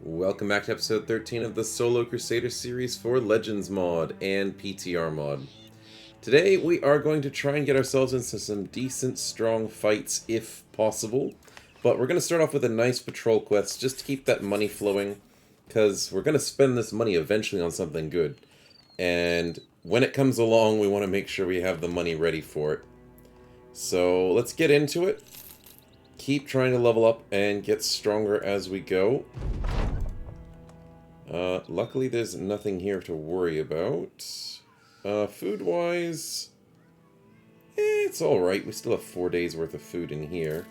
Welcome back to episode 13 of the Solo Crusader series for Legends mod and PTR mod. Today we are going to try and get ourselves into some decent, strong fights if possible. But we're going to start off with a nice patrol quest just to keep that money flowing, because we're going to spend this money eventually on something good. And when it comes along, we want to make sure we have the money ready for it. So let's get into it. Keep trying to level up and get stronger as we go. Luckily there's nothing here to worry about. Food-wise, it's alright. We still have 4 days worth of food in here.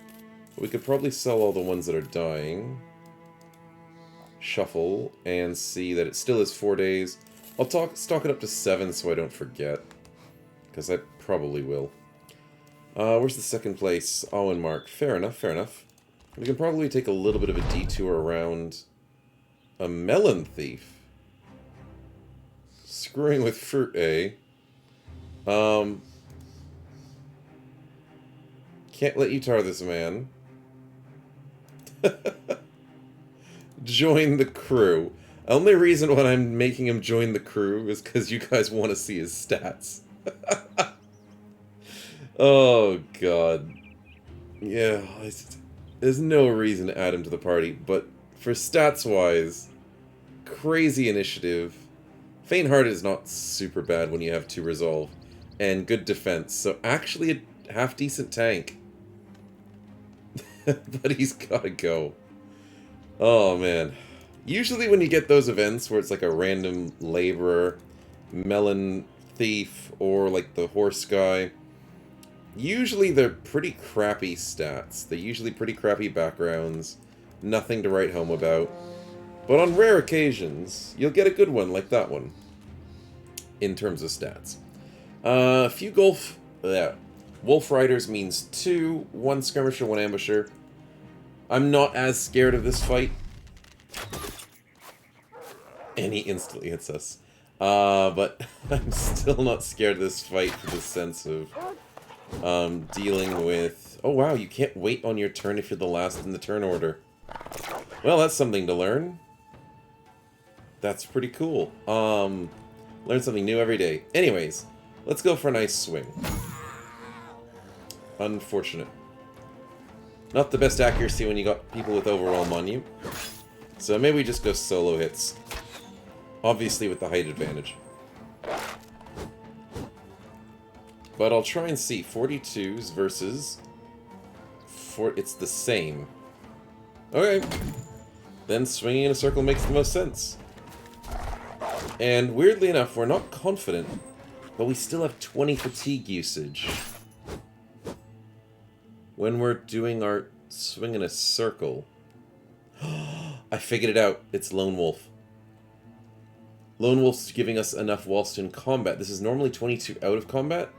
But we could probably sell all the ones that are dying. Shuffle, and see that it still is 4 days. I'll stock it up to 7 so I don't forget. Because I probably will. Where's the second place? Owen Mark. Fair enough, fair enough. We can probably take a little bit of a detour around a melon thief. Screwing with fruit, eh? Can't let you tar this man. Join the crew. Only reason why I'm making him join the crew is because you guys want to see his stats. Oh, God. Yeah, there's no reason to add him to the party, but for stats-wise, crazy initiative. Faint-hearted is not super bad when you have 2 resolve, and good defense, so actually a half-decent tank. But he's gotta go. Oh, man. Usually when you get those events where it's like a random laborer, melon thief, or like the horse guy, usually they're pretty crappy stats. They're usually pretty crappy backgrounds. Nothing to write home about. But on rare occasions, you'll get a good one like that one. In terms of stats. A few Wolf Riders means 2. 1 skirmisher, 1 ambusher. I'm not as scared of this fight. And he instantly hits us. But I'm still not scared of this fight for the sense of dealing with... Oh wow, you can't wait on your turn if you're the last in the turn order. Well, that's something to learn. That's pretty cool. Learn something new every day. Anyways, let's go for a nice swing. Unfortunate. Not the best accuracy when you got people with overwhelm on you. So maybe we just go solo hits. Obviously with the height advantage. But I'll try and see. 42s versus... It's the same. Okay. Then swinging in a circle makes the most sense. And weirdly enough, we're not confident, but we still have 20 fatigue usage. When we're doing our swing in a circle. I figured it out. It's Lone Wolf. Lone Wolf's giving us enough whilst in combat. This is normally 22 out of combat,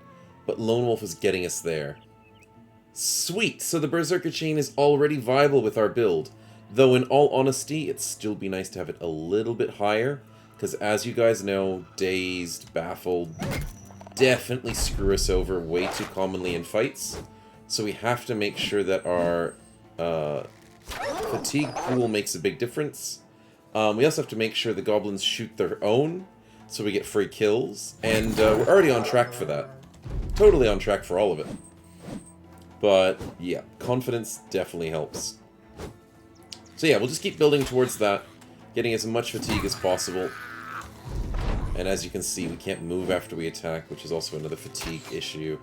but Lone Wolf is getting us there. Sweet! So the Berserker chain is already viable with our build. Though in all honesty, it'd still be nice to have it a little bit higher. Because as you guys know, dazed, baffled, definitely screw us over way too commonly in fights. So we have to make sure that our fatigue pool makes a big difference. We also have to make sure the goblins shoot their own, so we get free kills. And we're already on track for that. Totally on track for all of it. But yeah, confidence definitely helps. So yeah, we'll just keep building towards that, getting as much fatigue as possible. And as you can see, we can't move after we attack, which is also another fatigue issue.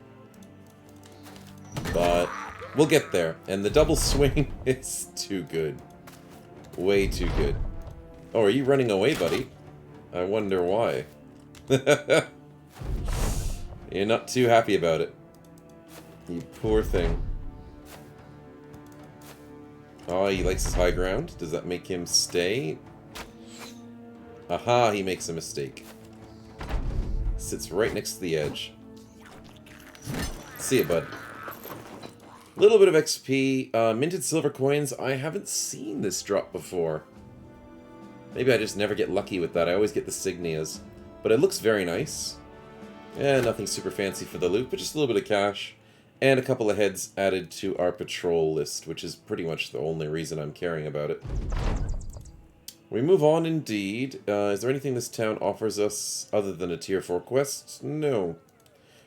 But we'll get there. And the double swing is too good. Way too good. Oh, are you running away, buddy? I wonder why. You're not too happy about it. You poor thing. Oh, he likes his high ground. Does that make him stay? Aha, he makes a mistake. Sits right next to the edge. See ya, bud. Little bit of XP. Minted silver coins. I haven't seen this drop before. Maybe I just never get lucky with that. I always get the Signias. But it looks very nice. Yeah, nothing super fancy for the loot, but just a little bit of cash. And a couple of heads added to our patrol list, which is pretty much the only reason I'm caring about it. We move on indeed. Is there anything this town offers us other than a tier 4 quest? No.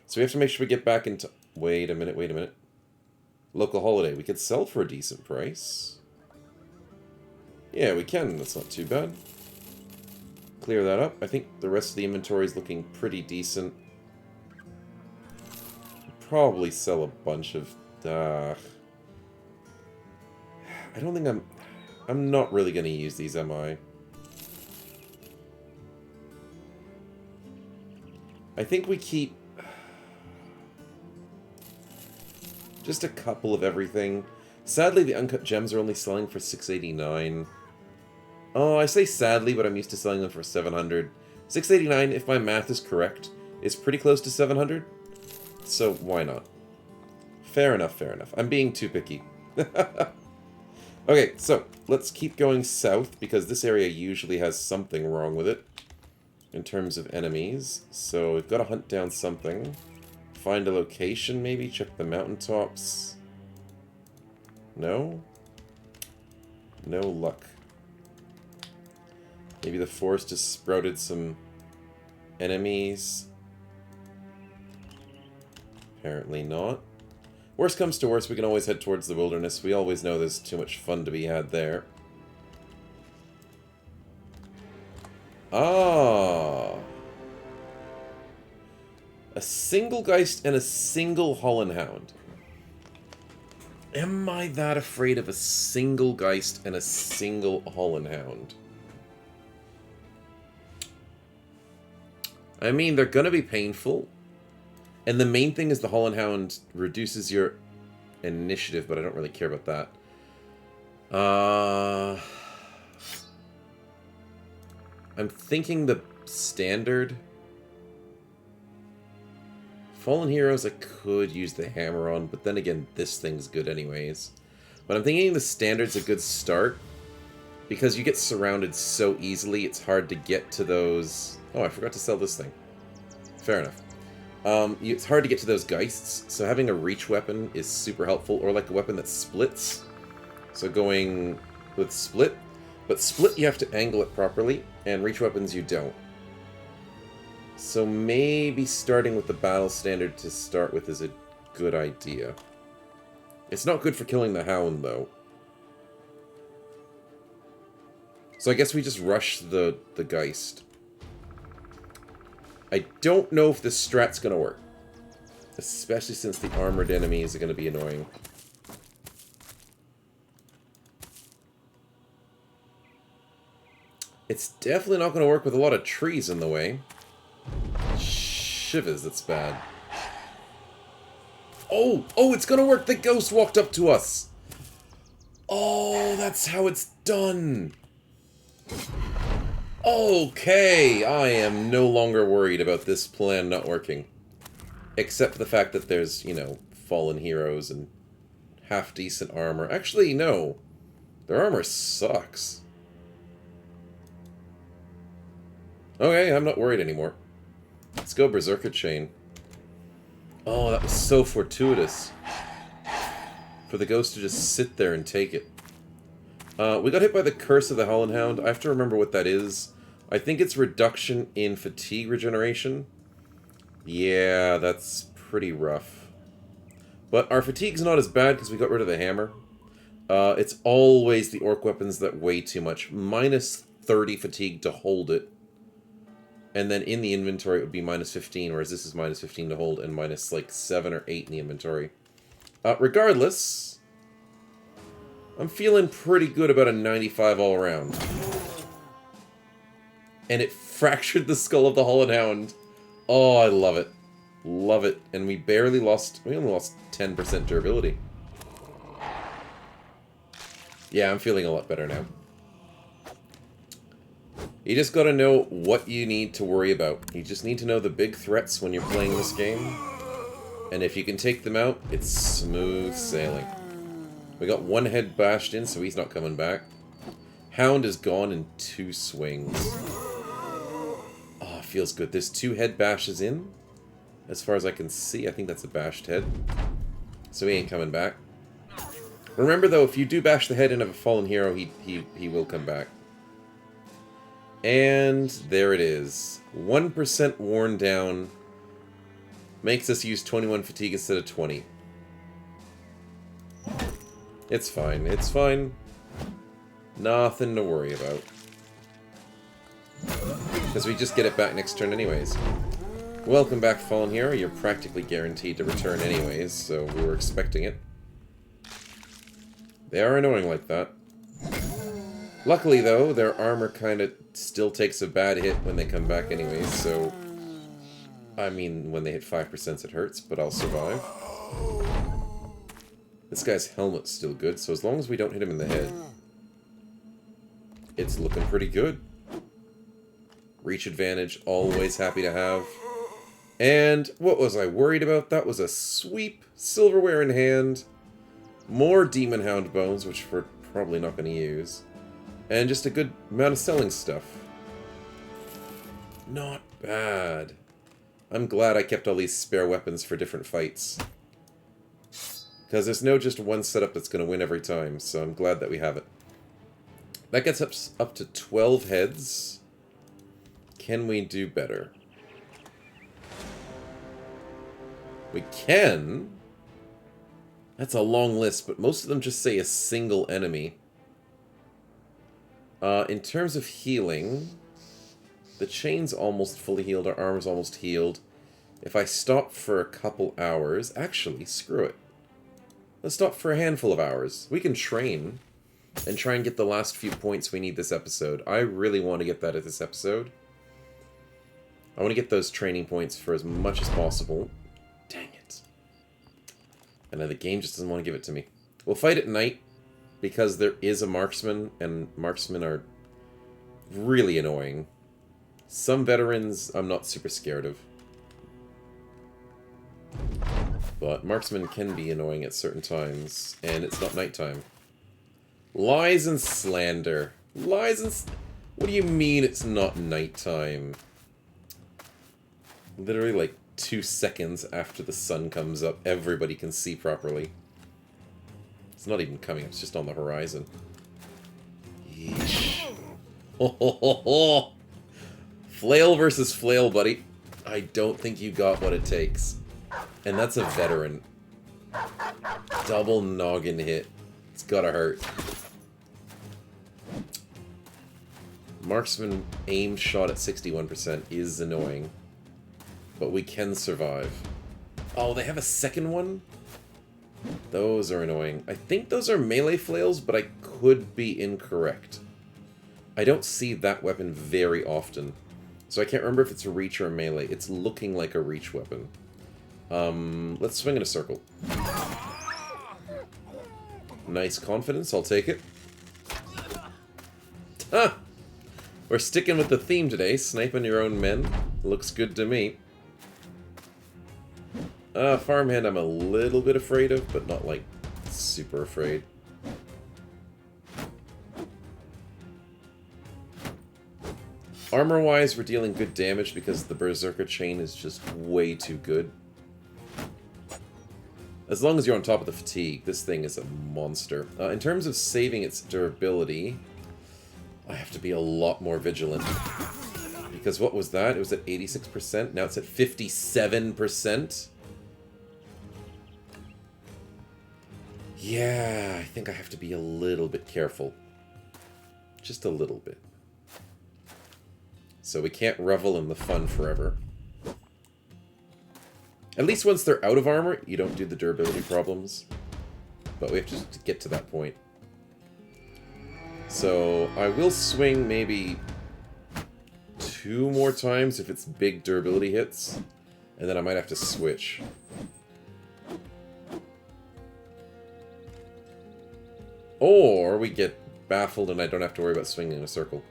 So we have to make sure we get back into... Wait a minute, wait a minute. Local holiday. We could sell for a decent price. Yeah, we can. That's not too bad. Clear that up. I think the rest of the inventory is looking pretty decent. Probably sell a bunch of... I don't think I'm not really going to use these, am I? I think we keep... just a couple of everything. Sadly, the uncut gems are only selling for $689. Oh, I say sadly, but I'm used to selling them for $700. $689, if my math is correct, is pretty close to $700. So, why not? Fair enough, fair enough. I'm being too picky. Okay, so, let's keep going south, because this area usually has something wrong with it. In terms of enemies. So, we've got to hunt down something. Find a location, maybe? Check the mountaintops. No? No luck. Maybe the forest has sprouted some enemies. Apparently not. Worst comes to worst, we can always head towards the wilderness. We always know there's too much fun to be had there. Ah. A single Geist and a single Hollandhound. Am I that afraid of a single Geist and a single Hollandhound? I mean, they're gonna be painful. And the main thing is the Hollandhound reduces your initiative, but I don't really care about that. I'm thinking the standard. Fallen Heroes I could use the hammer on, but then again, this thing's good anyways. But I'm thinking the standard's a good start, because you get surrounded so easily, it's hard to get to those... Oh, I forgot to sell this thing. Fair enough. It's hard to get to those geists, so having a reach weapon is super helpful, or like a weapon that splits. So going with split, but split you have to angle it properly, and reach weapons you don't. So maybe starting with the battle standard to start with is a good idea. It's not good for killing the hound, though. So I guess we just rush the geist. I don't know if this strat's gonna work. Especially since the armored enemies are gonna be annoying. It's definitely not gonna work with a lot of trees in the way. Shivers, that's bad. Oh! Oh, it's gonna work! The ghost walked up to us! Oh, that's how it's done! Okay, I am no longer worried about this plan not working. Except for the fact that there's, you know, fallen heroes and half-decent armor. Actually, no. Their armor sucks. Okay, I'm not worried anymore. Let's go Berserker Chain. Oh, that was so fortuitous. For the ghost to just sit there and take it. We got hit by the Curse of the Hollandhound. I have to remember what that is. I think it's reduction in fatigue regeneration. Yeah, that's pretty rough. But our fatigue's not as bad because we got rid of the hammer. It's always the orc weapons that weigh too much. Minus 30 fatigue to hold it. And then in the inventory it would be minus 15, whereas this is minus 15 to hold and minus like 7 or 8 in the inventory. Regardless, I'm feeling pretty good about a 95 all around. And it fractured the skull of the Hollandhound. Oh, I love it. Love it. And we barely lost... We only lost 10% durability. Yeah, I'm feeling a lot better now. You just gotta know what you need to worry about. You just need to know the big threats when you're playing this game. And if you can take them out, it's smooth sailing. We got one head bashed in, so he's not coming back. Hound is gone in 2 swings. Oh, feels good. There's 2 head bashes in. As far as I can see, I think that's a bashed head. So he ain't coming back. Remember though, if you do bash the head in of a fallen hero, he will come back. And there it is. 1% worn down. Makes us use 21 fatigue instead of 20. It's fine. It's fine. Nothing to worry about. Because we just get it back next turn anyways. Welcome back, Fallen Hero. You're practically guaranteed to return anyways, so we were expecting it. They are annoying like that. Luckily, though, their armor kind of still takes a bad hit when they come back anyways, so... I mean, when they hit 5% it hurts, but I'll survive. This guy's helmet's still good, so as long as we don't hit him in the head... It's looking pretty good. Reach advantage, always happy to have. And what was I worried about? That was a sweep, silverware in hand, more Demon Hound bones, which we're probably not going to use, and just a good amount of selling stuff. Not bad. I'm glad I kept all these spare weapons for different fights. Because there's no just one setup that's going to win every time, so I'm glad that we have it. That gets us up to 12 heads. Can we do better? We can. That's a long list, but most of them just say a single enemy. In terms of healing, the chain's almost fully healed, our armor's almost healed. If I stop for a couple hours... Actually, screw it. Let's stop for a handful of hours. We can train and try and get the last few points we need this episode. I really want to get that at this episode. I want to get those training points for as much as possible. Dang it. And then the game just doesn't want to give it to me. We'll fight at night, because there is a marksman, and marksmen are really annoying. Some veterans I'm not super scared of. But marksmen can be annoying at certain times, and it's not nighttime. Lies and slander. Lies and... What do you mean it's not nighttime? Literally like 2 seconds after the sun comes up, everybody can see properly. It's not even coming, it's just on the horizon. Yeesh. Ho, ho, ho, ho. Flail versus flail, buddy. I don't think you got what it takes. And that's a veteran. Double noggin hit. It's gotta hurt. Marksman aim shot at 61% is annoying. But we can survive. Oh, they have a second one? Those are annoying. I think those are melee flails, but I could be incorrect. I don't see that weapon very often. So I can't remember if it's a reach or a melee. It's looking like a reach weapon. Let's swing in a circle. Nice confidence, I'll take it. Ah! We're sticking with the theme today, sniping your own men. Looks good to me. Farmhand I'm a little bit afraid of, but not like super afraid. Armor-wise, we're dealing good damage because the Berserker chain is just way too good. As long as you're on top of the fatigue, this thing is a monster. In terms of saving its durability, I have to be a lot more vigilant. Because what was that? It was at 86%, now it's at 57%. Yeah, I think I have to be a little bit careful. Just a little bit. So we can't revel in the fun forever. At least once they're out of armor, you don't do the durability problems. But we have to get to that point. So I will swing maybe 2 more times if it's big durability hits. And then I might have to switch. Or we get baffled and I don't have to worry about swinging in a circle.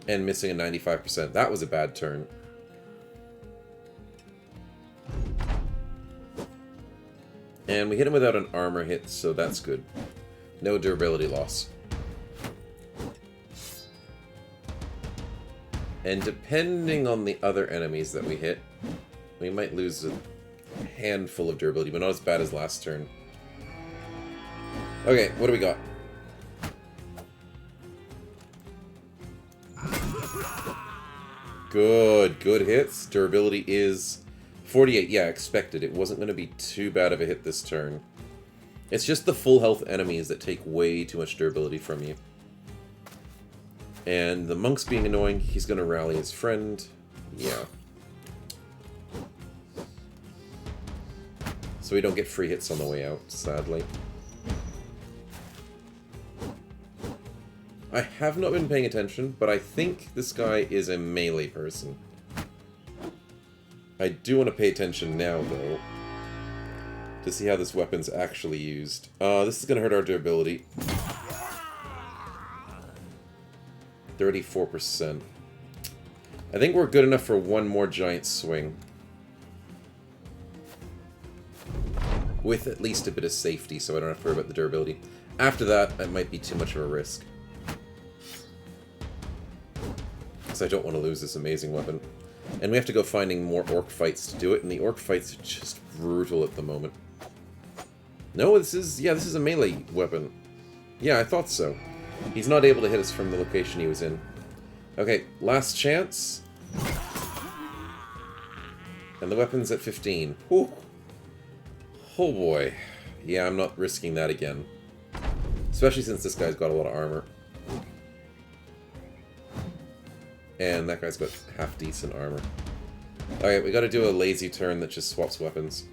And missing a 95%. That was a bad turn. And we hit him without an armor hit, so that's good. No durability loss. And depending on the other enemies that we hit, we might lose a handful of durability, but not as bad as last turn. Okay, what do we got? Good. Good hits. Durability is 48. Yeah, expected. It wasn't going to be too bad of a hit this turn. It's just the full health enemies that take way too much durability from you. And the monk's being annoying. He's going to rally his friend. Yeah. So we don't get free hits on the way out, sadly. I have not been paying attention, but I think this guy is a melee person. I do want to pay attention now, though, to see how this weapon's actually used. This is going to hurt our durability. 34%. I think we're good enough for one more giant swing. With at least a bit of safety, so I don't have to worry about the durability. After that, it might be too much of a risk. Because I don't want to lose this amazing weapon. And we have to go finding more orc fights to do it, and the orc fights are just brutal at the moment. No, this is a melee weapon. Yeah, I thought so. He's not able to hit us from the location he was in. Okay, last chance. And the weapon's at 15. Whew. Oh boy. Yeah, I'm not risking that again. Especially since this guy's got a lot of armor. And that guy's got half-decent armor. Alright, we gotta do a lazy turn that just swaps weapons.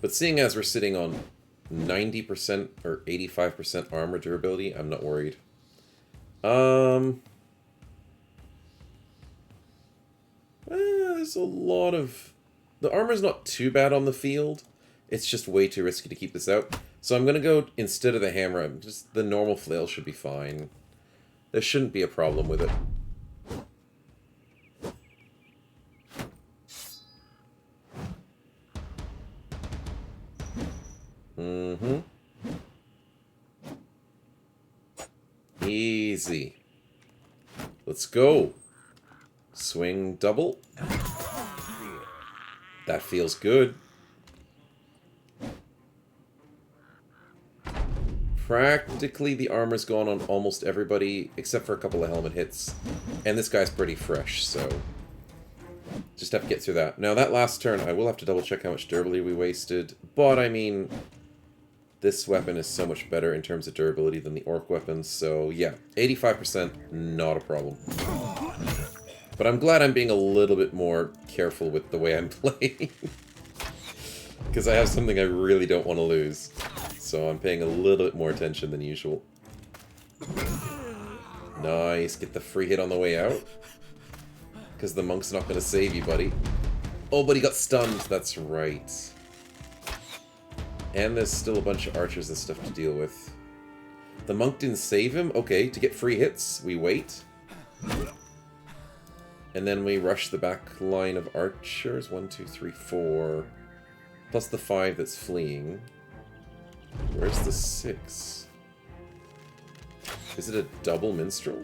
But seeing as we're sitting on 90% or 85% armor durability, I'm not worried. There's a lot of... The armor's not too bad on the field. It's just way too risky to keep this out. So I'm going to go, instead of the hammer, just the normal flail should be fine. There shouldn't be a problem with it. Mm-hmm. Easy. Let's go. Swing double. That feels good. Practically the armor's gone on almost everybody, except for a couple of helmet hits. And this guy's pretty fresh, so... just have to get through that. Now, that last turn, I will have to double check how much durability we wasted. But, I mean, this weapon is so much better in terms of durability than the orc weapons. So, yeah, 85%, not a problem. But I'm glad I'm being a little bit more careful with the way I'm playing. Because I have something I really don't want to lose. So I'm paying a little bit more attention than usual. Nice. Get the free hit on the way out. Because the monk's not going to save you, buddy. Oh, but he got stunned. That's right. And there's still a bunch of archers and stuff to deal with. The monk didn't save him? Okay, to get free hits, we wait. And then we rush the back line of archers. 1, 2, 3, 4. Plus the 5 that's fleeing. Where's the 6? Is it a double minstrel?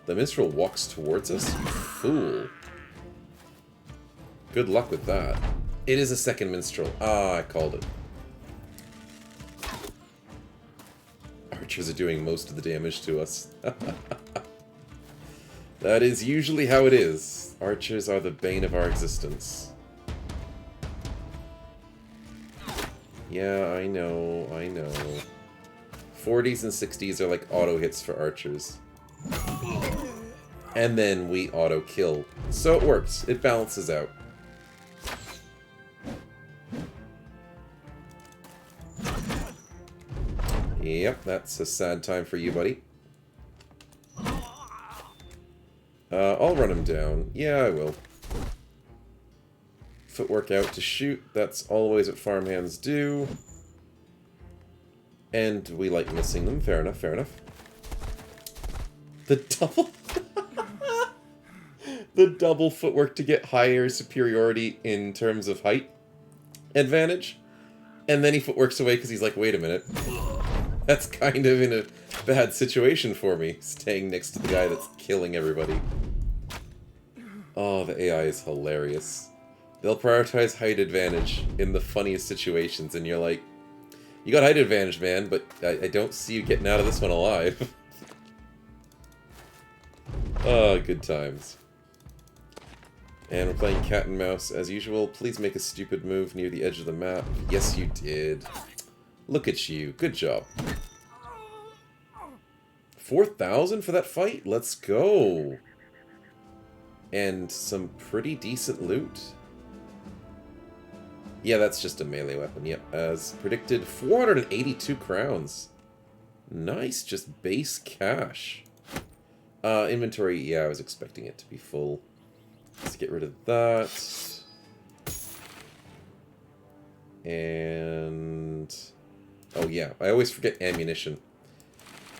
The minstrel walks towards us? Fool. Good luck with that. It is a second minstrel. Ah, I called it. Archers are doing most of the damage to us. That is usually how it is. Archers are the bane of our existence. Yeah, I know, I know. 40s and 60s are like auto hits for archers. And then we auto kill. So it works. It balances out. Yep, that's a sad time for you, buddy. I'll run him down. Yeah, I will. Footwork out to shoot. That's always what farmhands do. And we like missing them. Fair enough, fair enough. The double... the double footwork to get higher superiority in terms of height advantage. And then he footworks away because he's like, wait a minute. That's kind of in a bad situation for me, staying next to the guy that's killing everybody. Oh, the AI is hilarious. They'll prioritize height advantage in the funniest situations, and you're You got height advantage, man, but I don't see you getting out of this one alive. Oh, good times. And we're playing cat and mouse as usual. Please make a stupid move near the edge of the map. Yes, you did. Look at you. Good job. 4,000 for that fight? Let's go. And some pretty decent loot. Yeah, that's just a melee weapon. Yep. As predicted, 482 crowns. Nice, just base cash. Inventory, yeah, I was expecting it to be full. Let's get rid of that. And... oh yeah, I always forget ammunition.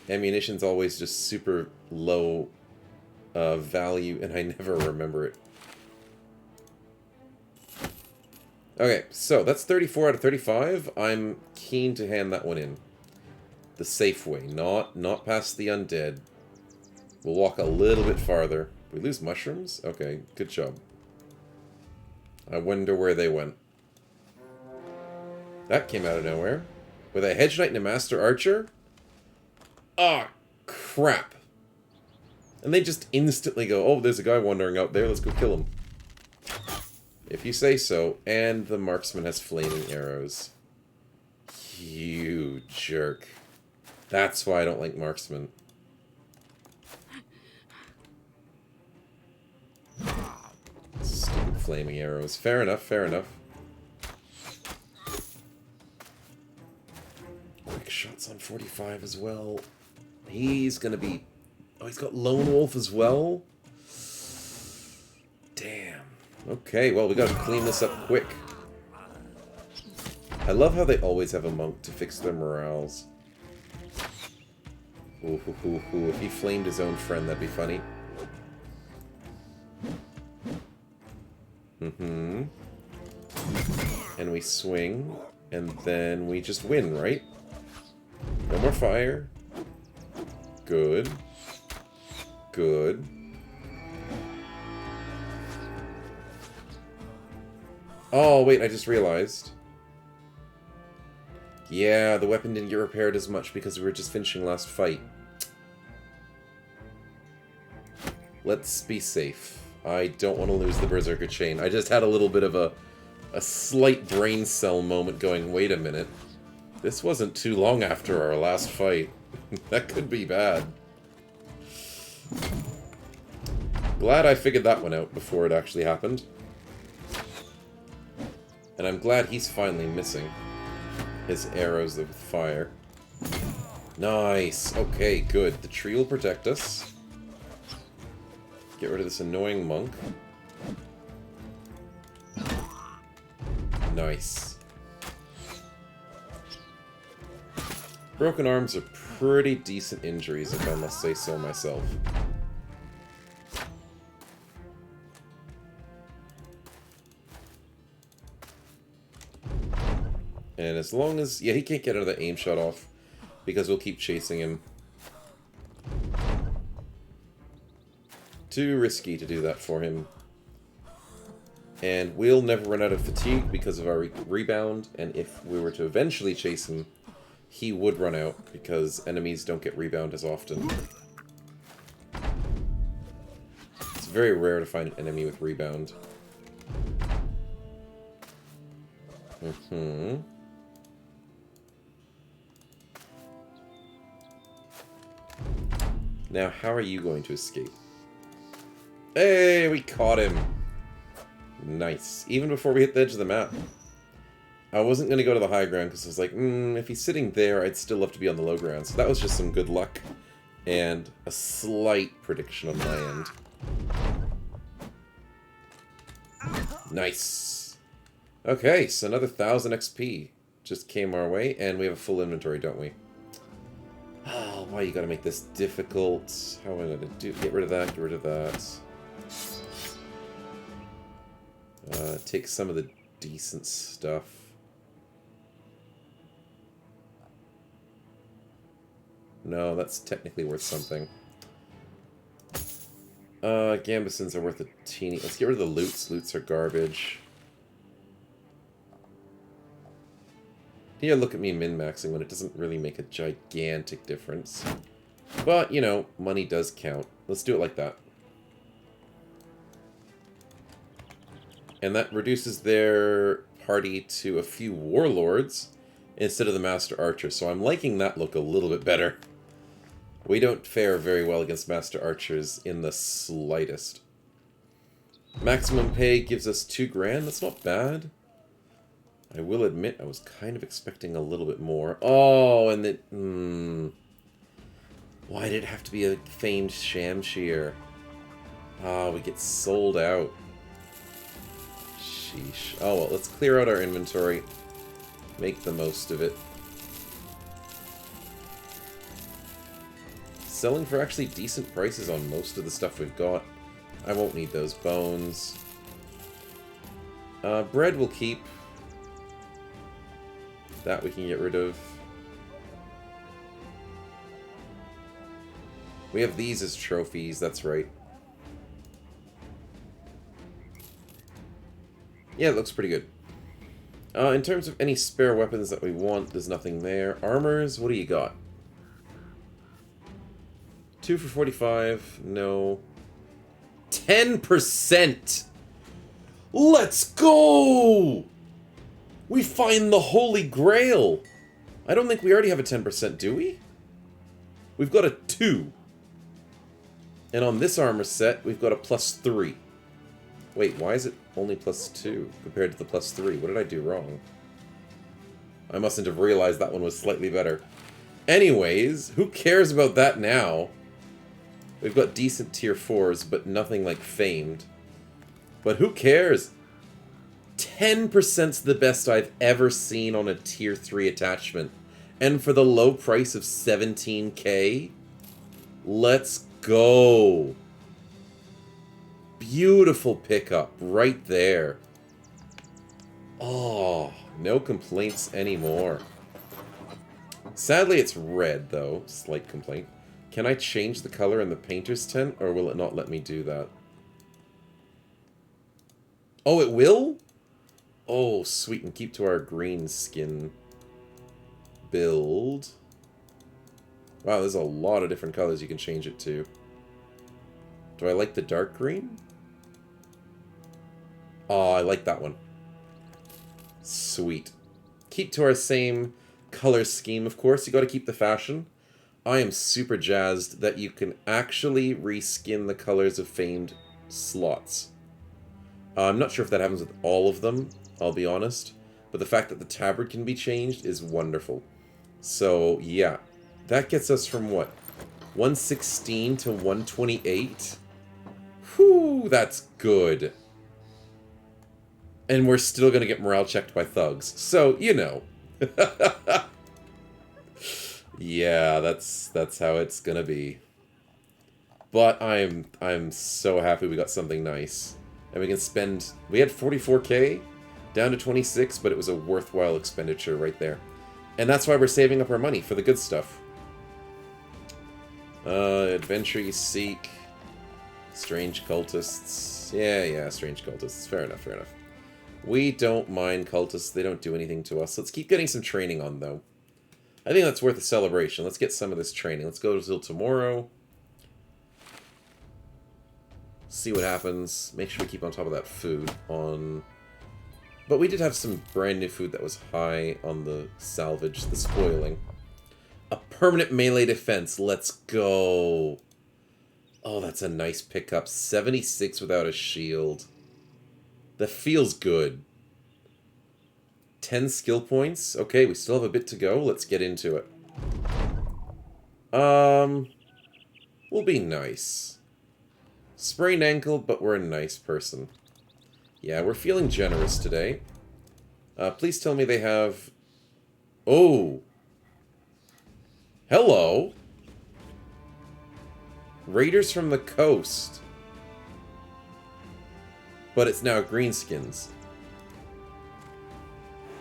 Ammunition's always just super low value, and I never remember it. Okay, so that's 34 out of 35. I'm keen to hand that one in. The safe way, not past the undead. We'll walk a little bit farther. We lose mushrooms? Okay, good job. I wonder where they went. That came out of nowhere. With a hedge knight and a master archer? Ah, crap. And they just instantly go, oh, there's a guy wandering out there, let's go kill him. If you say so. And the marksman has flaming arrows. You jerk. That's why I don't like marksman. Stupid flaming arrows. Fair enough, fair enough. Quick shots on 45 as well. He's gonna be... oh, he's got Lone Wolf as well? Damn. Okay, well, we gotta clean this up quick. I love how they always have a monk to fix their morales. Ooh, if he flamed his own friend, that'd be funny. And we swing, and then we just win, right? No more fire. Good. Good. Oh, wait, I just realized. Yeah, the weapon didn't get repaired as much because we were just finishing last fight. Let's be safe. I don't want to lose the Berserker chain. I just had a little bit of a slight brain cell moment going, wait a minute. This wasn't too long after our last fight. That could be bad. Glad I figured that one out before it actually happened. And I'm glad he's finally missing his arrows of fire. Nice. Okay, good. The tree will protect us. Get rid of this annoying monk. Nice. Broken arms are pretty decent injuries, if I must say so myself. And as long as... yeah, he can't get another aim shot off, because we'll keep chasing him. Too risky to do that for him. And we'll never run out of fatigue because of our rebound, and if we were to eventually chase him, he would run out, because enemies don't get rebound as often. It's very rare to find an enemy with rebound. Now, how are you going to escape? Hey, we caught him! Nice. Even before we hit the edge of the map. I wasn't going to go to the high ground because I was like, if he's sitting there, I'd still love to be on the low ground. So that was just some good luck and a slight prediction on my end. Nice. Okay, so another 1,000 XP just came our way, and we have a full inventory, don't we? Oh, why you gotta make this difficult? How am I gonna do? Get rid of that, get rid of that. Take some of the decent stuff. No, that's technically worth something. Gambesons are worth a teeny... let's get rid of the loots. Loots are garbage. Here, look at me min-maxing when it doesn't really make a gigantic difference. But, you know, money does count. Let's do it like that. And that reduces their party to a few warlords instead of the master archer. So I'm liking that look a little bit better. We don't fare very well against master archers in the slightest. Maximum pay gives us 2 grand. That's not bad. I will admit I was kind of expecting a little bit more. Oh, and it... Why did it have to be a famed Shamshir? Ah, we get sold out. Sheesh. Oh, well, let's clear out our inventory. Make the most of it. Selling for actually decent prices on most of the stuff we've got. I won't need those bones. Bread we'll keep. That we can get rid of. We have these as trophies, that's right. Yeah, it looks pretty good. In terms of any spare weapons that we want, there's nothing there. Armors, what do you got? 2 for 45, no. 10%! Let's go! We find the Holy Grail! I don't think we already have a 10%, do we? We've got a 2. And on this armor set, we've got a +3. Wait, why is it only +2 compared to the +3? What did I do wrong? I mustn't have realized that one was slightly better. Anyways, who cares about that now? We've got decent tier 4s, but nothing like famed. But who cares? 10%'s the best I've ever seen on a tier 3 attachment. And for the low price of 17k? Let's go. Beautiful pickup right there. Oh, no complaints anymore. Sadly, it's red, though. Slight complaint. Can I change the color in the painter's tent, or will it not let me do that? Oh, it will? Oh, sweet, and keep to our green skin build. Wow, there's a lot of different colors you can change it to. Do I like the dark green? Oh, I like that one. Sweet. Keep to our same color scheme, of course. You got to keep the fashion. I am super jazzed that you can actually reskin the colors of famed slots. I'm not sure if that happens with all of them, I'll be honest. But the fact that the tabard can be changed is wonderful. So, yeah. That gets us from what? 116 to 128? Whew, that's good. And we're still going to get morale checked by thugs. So, you know. Yeah, that's how it's going to be. But I'm so happy we got something nice. And we can spend... We had 44k down to 26, but it was a worthwhile expenditure right there. And that's why we're saving up our money for the good stuff. Adventure you seek. Strange cultists. Yeah, strange cultists. Fair enough, fair enough. We don't mind cultists. They don't do anything to us. Let's keep getting some training on, though. I think that's worth a celebration. Let's get some of this training. Let's go till tomorrow. See what happens. Make sure we keep on top of that food. But we did have some brand new food that was high on the salvage, the spoiling. A permanent melee defense. Let's go. Oh, that's a nice pickup. 76 without a shield. That feels good. 10 skill points. Okay, we still have a bit to go. Let's get into it. We'll be nice. Sprained ankle, but we're a nice person. Yeah, we're feeling generous today. Please tell me they have... Oh! Hello! Raiders from the coast. But it's now greenskins.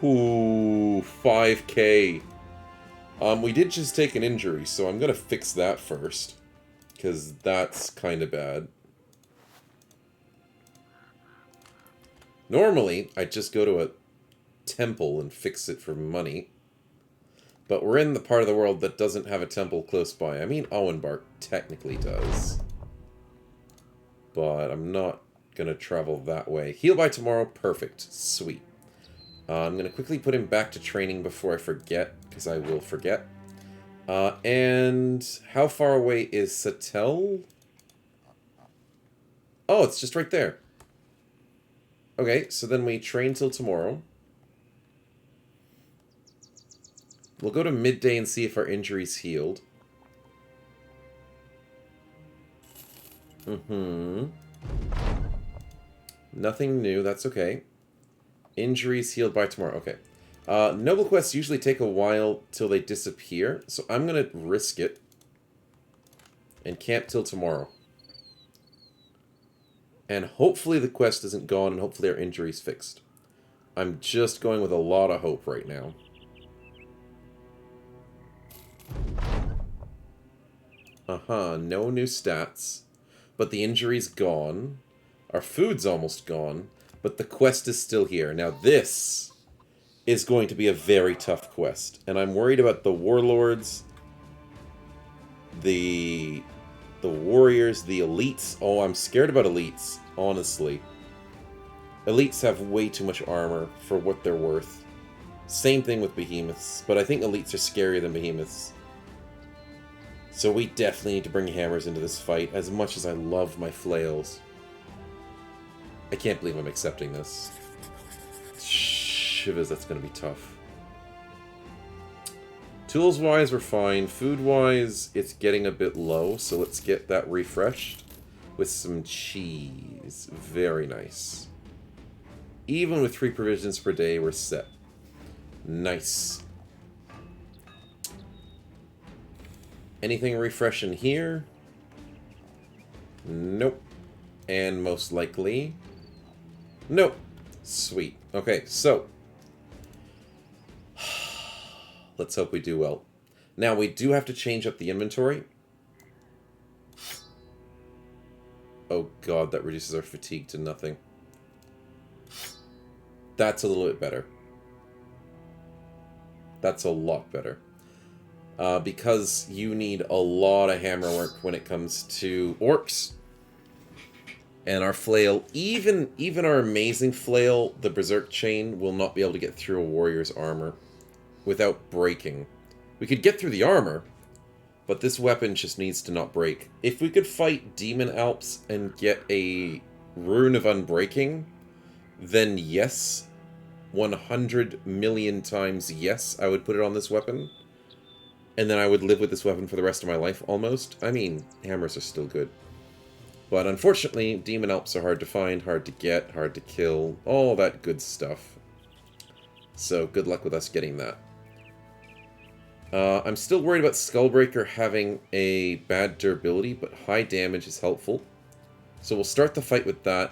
Ooh, 5k. We did just take an injury, so I'm gonna fix that first. Because that's kind of bad. Normally, I'd just go to a temple and fix it for money. But we're in the part of the world that doesn't have a temple close by. I mean, Owenbark technically does. But I'm not going to travel that way. Heal by tomorrow. Perfect. Sweet. I'm going to quickly put him back to training before I forget, because I will forget. And how far away is Satel? Oh, it's just right there. Okay, so then we train till tomorrow. We'll go to midday and see if our injury's healed. Nothing new, that's okay. Injuries healed by tomorrow, okay. Noble quests usually take a while till they disappear, so I'm going to risk it. And camp till tomorrow. And hopefully the quest isn't gone, and hopefully our injury's fixed. I'm just going with a lot of hope right now. No new stats. But the injury's gone. Our food's almost gone. But the quest is still here. Now this is going to be a very tough quest. And I'm worried about the warlords, the warriors, the elites. Oh, I'm scared about elites, honestly. Elites have way too much armor for what they're worth. Same thing with behemoths, but I think elites are scarier than behemoths. So we definitely need to bring hammers into this fight, as much as I love my flails. I can't believe I'm accepting this. Shivers, that's going to be tough. Tools-wise, we're fine. Food-wise, it's getting a bit low, so let's get that refreshed with some cheese. Very nice. Even with 3 provisions per day, we're set. Nice. Anything refresh in here? Nope. And most likely... nope. Sweet. Okay, so... let's hope we do well. Now, we do have to change up the inventory. Oh god, that reduces our fatigue to nothing. That's a little bit better. That's a lot better. Because you need a lot of hammer work when it comes to orcs. And our flail, even our amazing flail, the berserk chain, will not be able to get through a warrior's armor without breaking. We could get through the armor, but this weapon just needs to not break. If we could fight demon alps and get a rune of unbreaking, then yes, 100 million times yes, I would put it on this weapon. And then I would live with this weapon for the rest of my life, almost. I mean, hammers are still good. But unfortunately, demon alps are hard to find, hard to get, hard to kill, all that good stuff. So, good luck with us getting that. I'm still worried about Skullbreaker having a bad durability, but high damage is helpful. So we'll start the fight with that,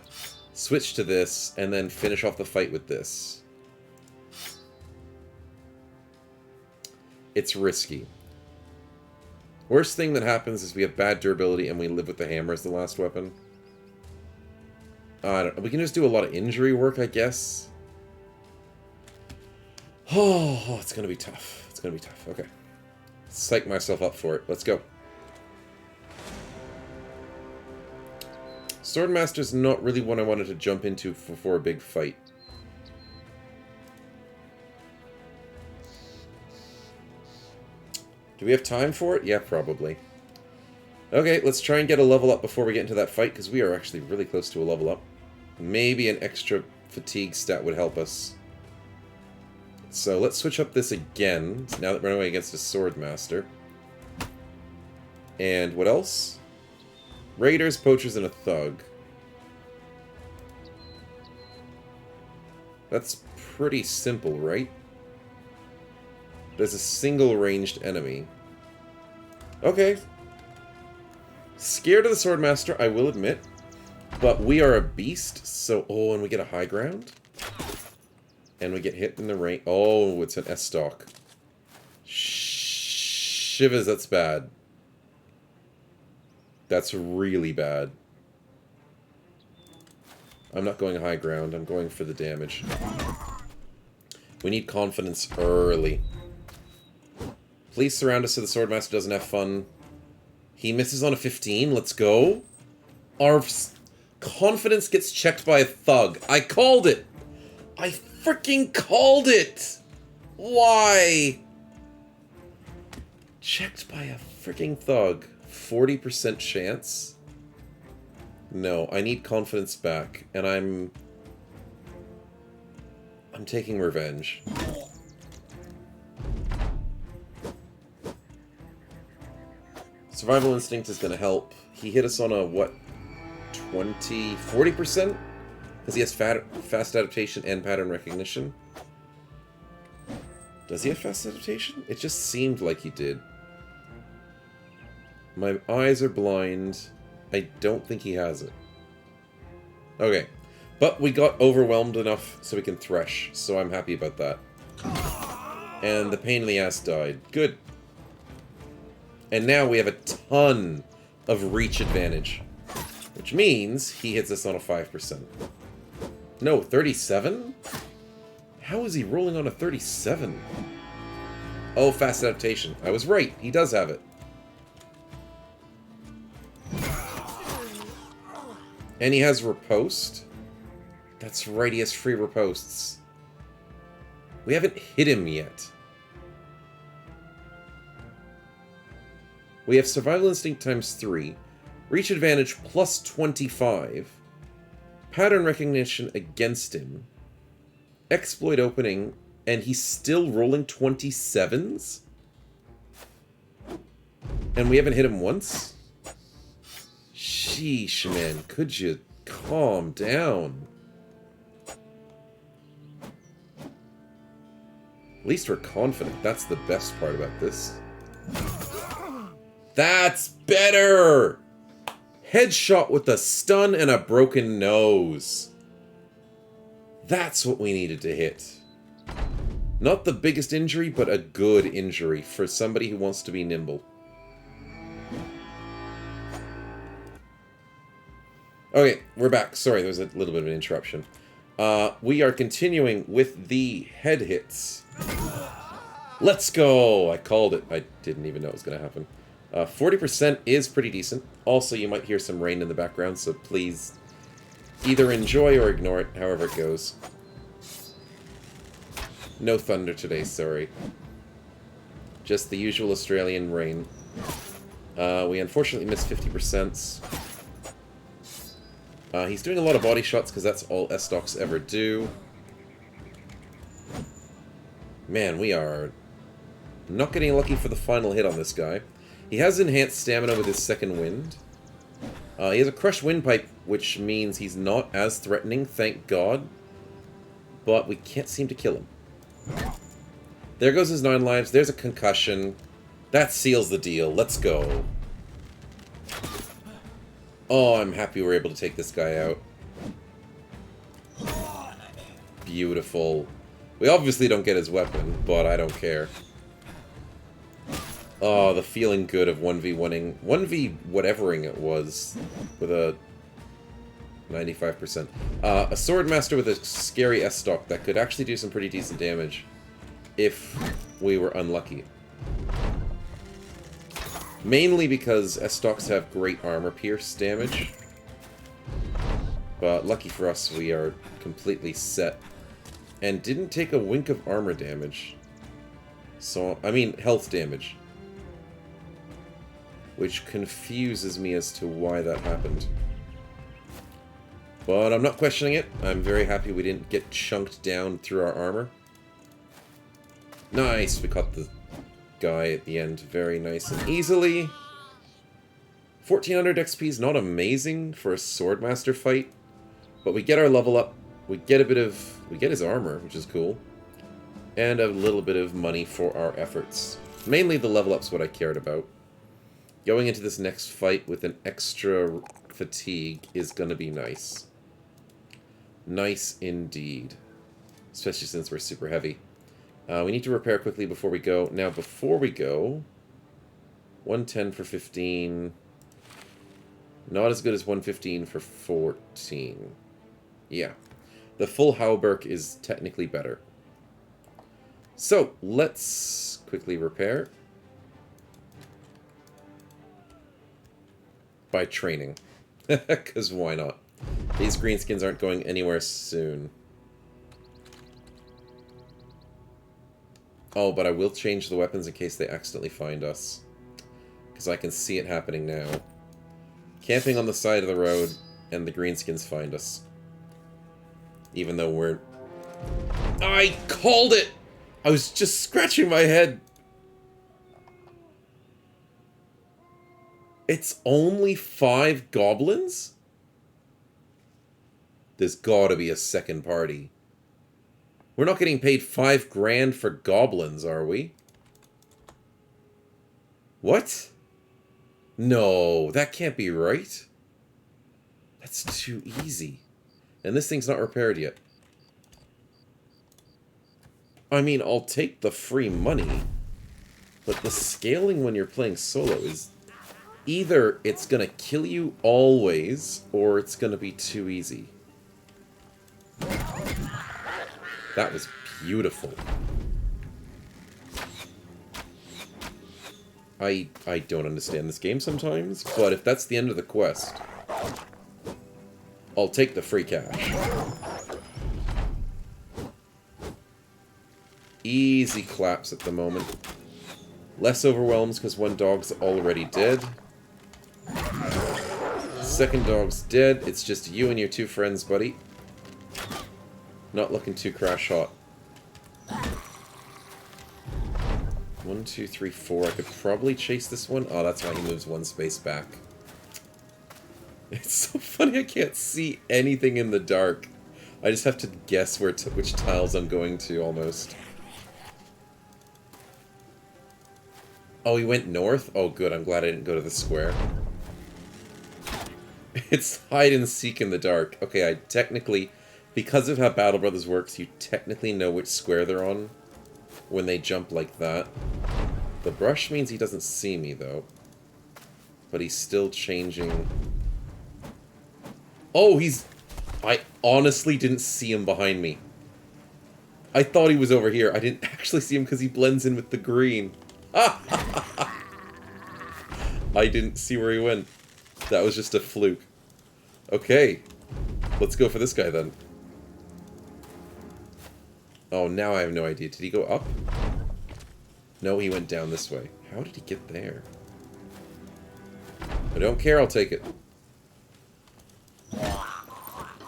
switch to this, and then finish off the fight with this. It's risky. Worst thing that happens is we have bad durability and we live with the hammer as the last weapon. I don't know. We can just do a lot of injury work, I guess. Oh, it's going to be tough. It's going to be tough. Okay. Psych myself up for it. Let's go. Swordmaster's not really one I wanted to jump into for a big fight. Do we have time for it? Yeah, probably. Okay, let's try and get a level up before we get into that fight, because we are actually really close to a level up. Maybe an extra fatigue stat would help us. So let's switch up this again, now that we're going against a swordmaster. And what else? Raiders, poachers, and a thug. That's pretty simple, right? There's a single ranged enemy. Okay. Scared of the swordmaster, I will admit. But we are a beast, so... oh, and we get a high ground? And we get hit in the range. Oh, it's an S-stock. Shivers, that's bad. That's really bad. I'm not going high ground, I'm going for the damage. We need confidence early. Please surround us so the swordmaster doesn't have fun. He misses on a 15. Let's go. Our confidence gets checked by a thug. I called it. I freaking called it. Why? Checked by a freaking thug. 40% chance? No, I need confidence back, and I'm taking revenge. Survival instinct is going to help. He hit us on a, what, 40%? Because he has fast adaptation and pattern recognition. Does he have fast adaptation? It just seemed like he did. My eyes are blind. I don't think he has it. Okay. But we got overwhelmed enough so we can thresh, so I'm happy about that. And the pain in the ass died. Good. And now we have a ton of reach advantage. Which means he hits us on a 5%. No, 37? How is he rolling on a 37? Oh, fast adaptation. I was right. He does have it. And he has riposte. That's right, he has free riposts. We haven't hit him yet. We have survival instinct times 3. Reach advantage plus 25. Pattern recognition against him. Exploit opening. And he's still rolling 27s? And we haven't hit him once? Sheesh, man. Could you calm down? At least we're confident. That's the best part about this. That's better! Headshot with a stun and a broken nose. That's what we needed to hit. Not the biggest injury, but a good injury for somebody who wants to be nimble. Okay, we're back. Sorry, there was a little bit of an interruption. We are continuing with the head hits. Let's go! I called it. I didn't even know it was going to happen. 40% is pretty decent. Also, you might hear some rain in the background, so please either enjoy or ignore it, however it goes. No thunder today, sorry. Just the usual Australian rain. We unfortunately missed 50%. He's doing a lot of body shots because that's all S-Stocks ever do. Man, we are not getting lucky for the final hit on this guy. He has enhanced stamina with his second wind. He has a crushed windpipe, which means he's not as threatening, thank God. But we can't seem to kill him. There goes his 9 lives. There's a concussion. That seals the deal. Let's go. Oh, I'm happy we're able to take this guy out. Beautiful. We obviously don't get his weapon, but I don't care. Oh, the feeling good of 1v1ing. 1v-whatevering it was. With a 95%. A swordmaster with a scary S-stock that could actually do some pretty decent damage. If we were unlucky. Mainly because S-stocks have great armor pierce damage. But lucky for us, we are completely set. And didn't take a wink of armor damage. So, I mean, health damage. Which confuses me as to why that happened. But I'm not questioning it. I'm very happy we didn't get chunked down through our armor. Nice, we caught the guy at the end very nice and easily. 1400 XP is not amazing for a swordmaster fight. But we get our level up. We get his armor, which is cool. And a little bit of money for our efforts. Mainly the level up's what I cared about. Going into this next fight with an extra fatigue is going to be nice. Nice indeed. Especially since we're super heavy. We need to repair quickly before we go. Now, before we go... 110 for 15. Not as good as 115 for 14. Yeah. The full Hauberk is technically better. So, let's quickly repair. by training. Because why not? These greenskins aren't going anywhere soon. Oh, but I will change the weapons in case they accidentally find us. Because I can see it happening now. Camping on the side of the road, and the greenskins find us. Even though we're... I called it! I was just scratching my head. It's only 5 goblins? There's gotta be a second party. We're not getting paid 5 grand for goblins, are we? What? No, that can't be right. That's too easy. And this thing's not repaired yet. I mean, I'll take the free money, but the scaling when you're playing solo is either it's gonna kill you always, or it's gonna be too easy. That was beautiful. I don't understand this game sometimes, but if that's the end of the quest, I'll take the free cash. Easy claps at the moment. Less overwhelms because one dog's already dead. Second dog's dead. It's just you and your 2 friends, buddy. Not looking too crash hot. 1, 2, 3, 4. I could probably chase this one. Oh, that's why he moves 1 space back. It's so funny I can't see anything in the dark. I just have to guess where which tiles I'm going to, almost. Oh, he went north? Oh, good. I'm glad I didn't go to the square. It's hide and seek in the dark. Okay, I technically... Because of how Battle Brothers works, you technically know which square they're on when they jump like that. The brush means he doesn't see me, though. But he's still changing... Oh, he's... I honestly didn't see him behind me. I thought he was over here. I didn't actually see him because he blends in with the green. I didn't see where he went. That was just a fluke. Okay. Let's go for this guy, then. Oh, now I have no idea. Did he go up? No, he went down this way. How did he get there? I don't care, I'll take it.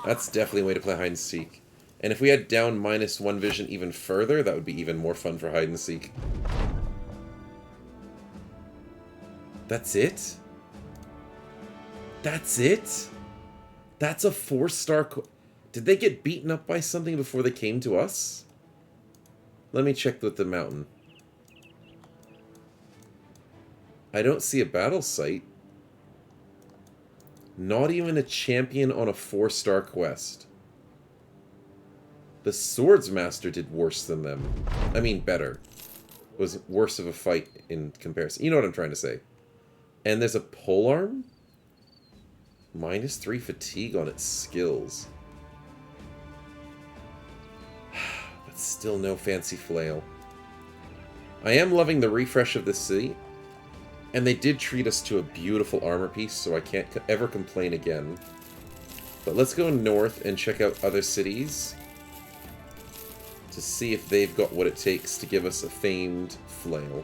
That's definitely a way to play hide and seek. And if we had down -1 vision even further, that would be even more fun for hide and seek. That's it? That's it? That's a 4-star... Did they get beaten up by something before they came to us? Let me check with the mountain. I don't see a battle site. Not even a champion on a 4-star quest. The swordmaster did worse than them. I mean, better. It was worse of a fight in comparison. You know what I'm trying to say. And there's a polearm? -3 fatigue on its skills. But still no fancy flail. I am loving the refresh of this city. And they did treat us to a beautiful armor piece, so I can't ever complain again. But let's go north and check out other cities to see if they've got what it takes to give us a famed flail.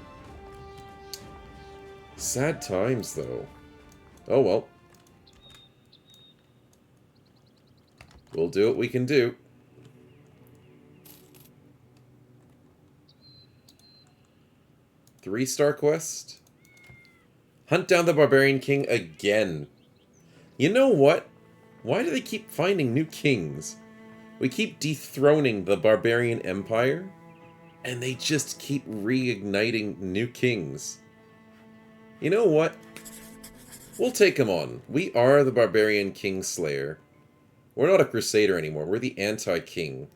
Sad times, though. Oh well. We'll do what we can do. Three-star quest. Hunt down the barbarian king again. You know what? Why do they keep finding new kings? We keep dethroning the barbarian empire, and they just keep reigniting new kings. You know what? We'll take them on. We are the barbarian king slayer. We're not a crusader anymore. We're the anti-king.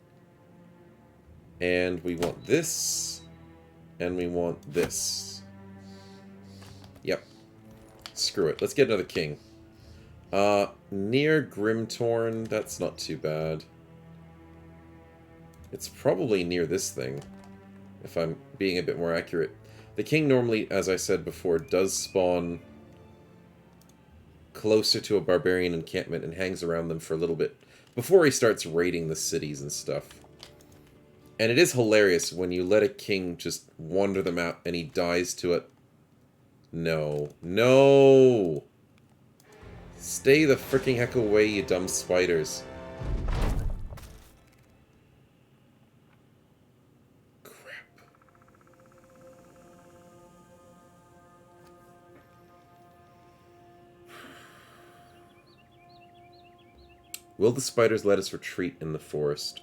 And we want this. And we want this. Yep. Screw it. Let's get another king. Near Grimtorn. That's not too bad. It's probably near this thing, if I'm being a bit more accurate. The king normally, as I said before, does spawn closer to a barbarian encampment and hangs around them for a little bit before he starts raiding the cities and stuff. And it is hilarious when you let a king just wander them out and he dies to it. No. No! Stay the freaking heck away, you dumb spiders. Crap. Will the spiders let us retreat in the forest?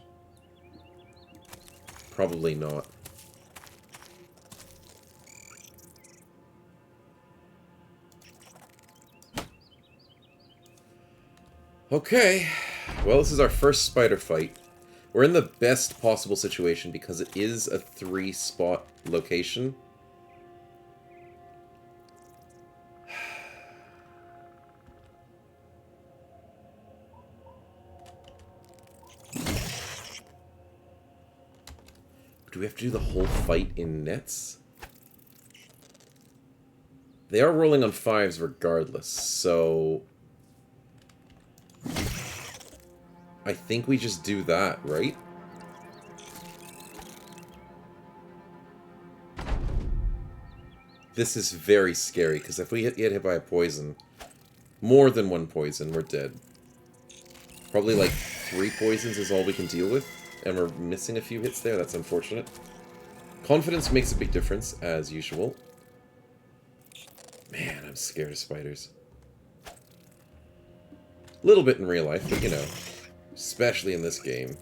Probably not. Okay, well, this is our first spider fight. We're in the best possible situation because it is a 3-spot location. Do we have to do the whole fight in nets? They are rolling on 5s regardless, so I think we just do that, right? This is very scary, because if we get hit by a poison, more than 1 poison, we're dead. Probably like 3 poisons is all we can deal with, and we're missing a few hits there. That's unfortunate. Confidence makes a big difference, as usual. Man, I'm scared of spiders. A little bit in real life, but you know, especially in this game.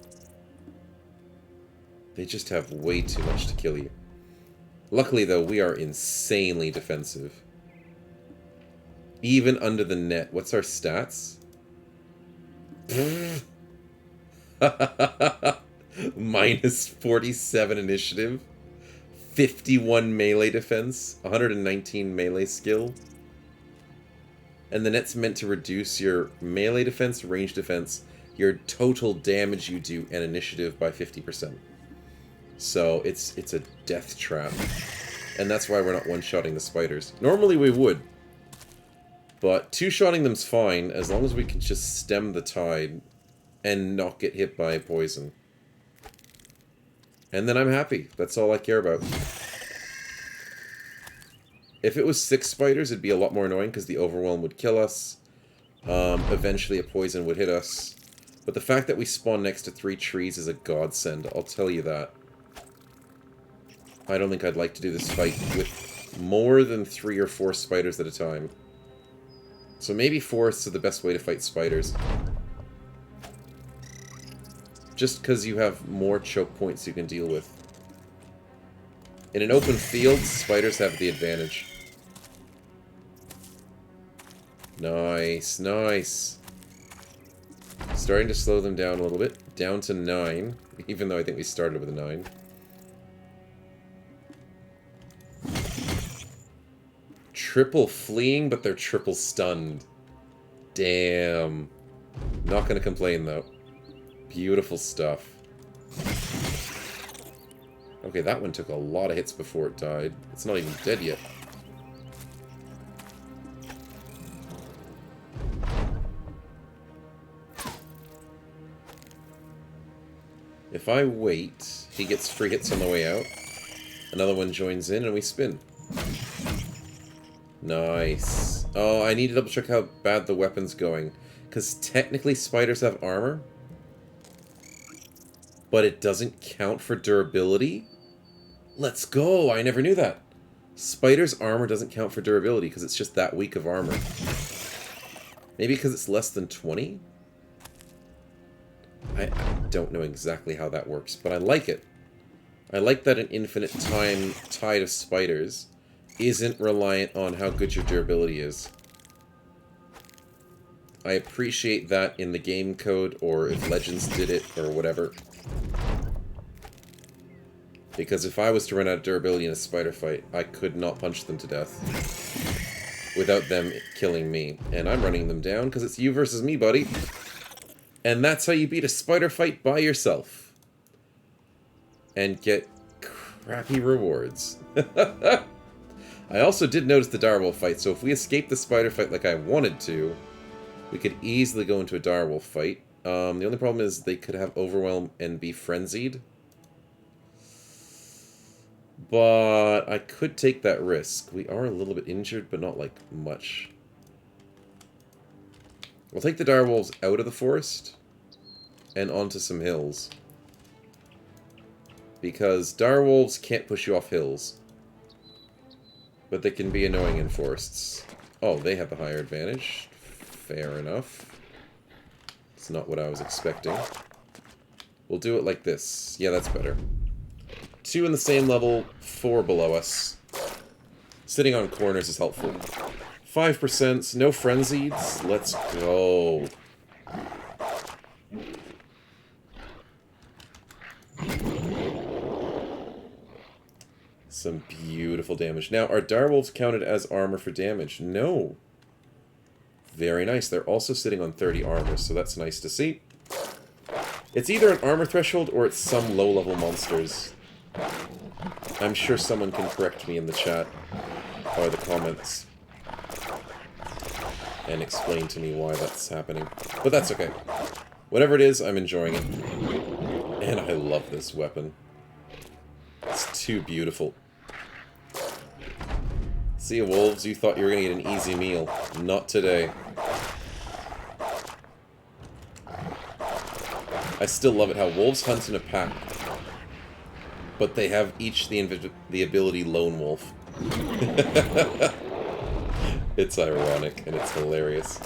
They just have way too much to kill you. Luckily, though, we are insanely defensive. Even under the net. What's our stats? Minus 47 initiative. 51 melee defense. 119 melee skill. And the net's meant to reduce your melee defense, range defense, your total damage you do, and initiative by 50%. So it's a death trap. And that's why we're not one-shotting the spiders. Normally we would. But 2-shotting them's fine, as long as we can just stem the tide and not get hit by poison. And then I'm happy. That's all I care about. If it was 6 spiders, it'd be a lot more annoying because the overwhelm would kill us. Eventually a poison would hit us. But the fact that we spawn next to 3 trees is a godsend, I'll tell you that. I don't think I'd like to do this fight with more than 3 or 4 spiders at a time. So maybe forests are the best way to fight spiders. Just because you have more choke points you can deal with. In an open field, spiders have the advantage. Nice, nice. Starting to slow them down a little bit. Down to 9, even though I think we started with a 9. Triple fleeing, but they're triple stunned. Damn. Not gonna complain, though. Beautiful stuff. Okay, that one took a lot of hits before it died. It's not even dead yet. If I wait, he gets free hits on the way out. Another one joins in and we spin. Nice. Oh, I need to double check how bad the weapon's going. Because technically spiders have armor. But it doesn't count for durability? Let's go! I never knew that. Spider's armor doesn't count for durability because it's just that weak of armor. Maybe because it's less than 20? I don't know exactly how that works, but I like it. I like that an infinite time tide of spiders isn't reliant on how good your durability is. I appreciate that in the game code, or if Legends did it, or whatever. Because if I was to run out of durability in a spider fight, I could not punch them to death without them killing me. And I'm running them down because it's you versus me, buddy. And that's how you beat a spider fight by yourself. And get crappy rewards. I also did notice the Direwolf fight, so if we escape the spider fight like I wanted to, we could easily go into a Direwolf fight. The only problem is they could have Overwhelm and be frenzied. But I could take that risk. We are a little bit injured, but not like much. We'll take the Direwolves out of the forest and onto some hills. Because Direwolves can't push you off hills. But they can be annoying in forests. Oh, they have the higher advantage. Fair enough. It's not what I was expecting. We'll do it like this. Yeah, that's better. 2 in the same level, 4 below us. Sitting on corners is helpful. 5%, no frenzieds. Let's go. Some beautiful damage. Now, are Direwolves counted as armor for damage? No. Very nice. They're also sitting on 30 armor, so that's nice to see. It's either an armor threshold or it's some low-level monsters. I'm sure someone can correct me in the chat or the comments and explain to me why that's happening. But that's okay. Whatever it is, I'm enjoying it. And I love this weapon. It's too beautiful. See you, wolves. You thought you were going to get an easy meal. Not today. I still love it how wolves hunt in a pack, but they have each the ability Lone Wolf. It's ironic, and it's hilarious.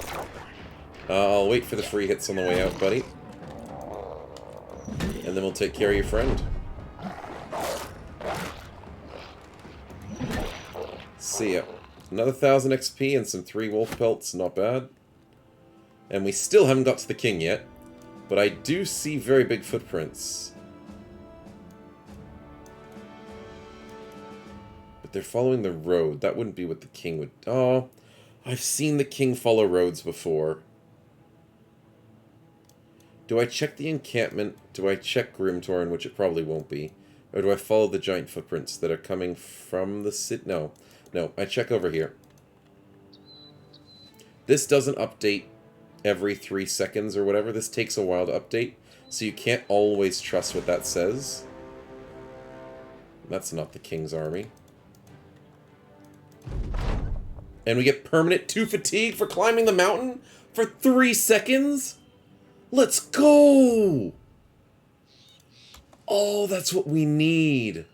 I'll wait for the free hits on the way out, buddy. And then we'll take care of your friend. See ya. Another 1,000 XP and some 3 wolf pelts, not bad. And we still haven't got to the king yet, but I do see very big footprints. But they're following the road. That wouldn't be what the king would... Oh, I've seen the king follow roads before. Do I check the encampment? Do I check Grimtorn, which it probably won't be? Or do I follow the giant footprints that are coming from the city? No. No, I check over here. This doesn't update every 3 seconds or whatever. This takes a while to update, so you can't always trust what that says. That's not the king's army. And we get permanent 2 fatigue for climbing the mountain for 3 seconds? Let's go! Oh, that's what we need.